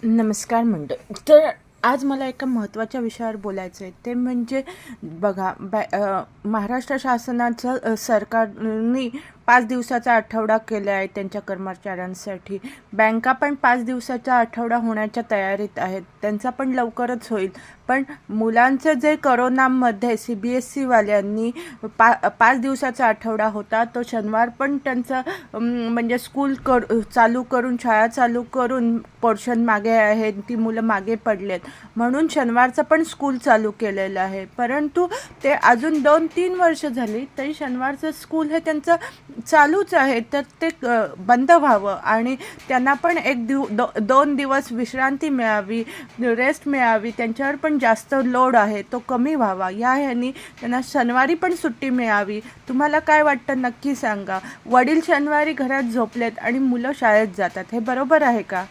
नमस्कार मंडळ. तर आज मला एका महत्त्वाच्या विषयावर बोलायचं आहे. ते म्हणजे बघा महाराष्ट्र शासनाचं सरकारने 5 दिवसाचा आठवडा केला आहे त्यांच्या कर्मचाऱ्यांसाठी. बँका पण 5 दिवसाचा आठवडा होण्याच्या तयारीत आहेत. त्यांचा पण लवकरच होईल. पण मुलांचं जे कोरोनामध्ये CBSE वाल्यांनी 5 दिवसाचा आठवडा होता, तो शनिवार पण त्यांचं म्हणजे स्कूल चालू करून, शाळा चालू करून पोर्शन मागे आहे, ती मुलं मागे पडलेत म्हणून शनिवारचं पण स्कूल चालू केलेलं आहे. परंतु ते अजून 2-3 वर्ष झाली तरी शनिवारचं स्कूल हे त्यांचं चालूच आहे. तर ते बंद व्हावं आणि त्यांना पण 2 दिवस विश्रांती मिळावी, रेस्ट मिळावी. त्यांच्यावर पण जास्त लोड आहे, तो कमी व्हावा या ह्यानी त्यांना शनिवारी पण सुट्टी मिळावी. तुम्हाला काय वाटतं नक्की सांगा. वडील शनिवारी घरात झोपलेत आणि मुलं शाळेत जातात, हे बरोबर आहे का?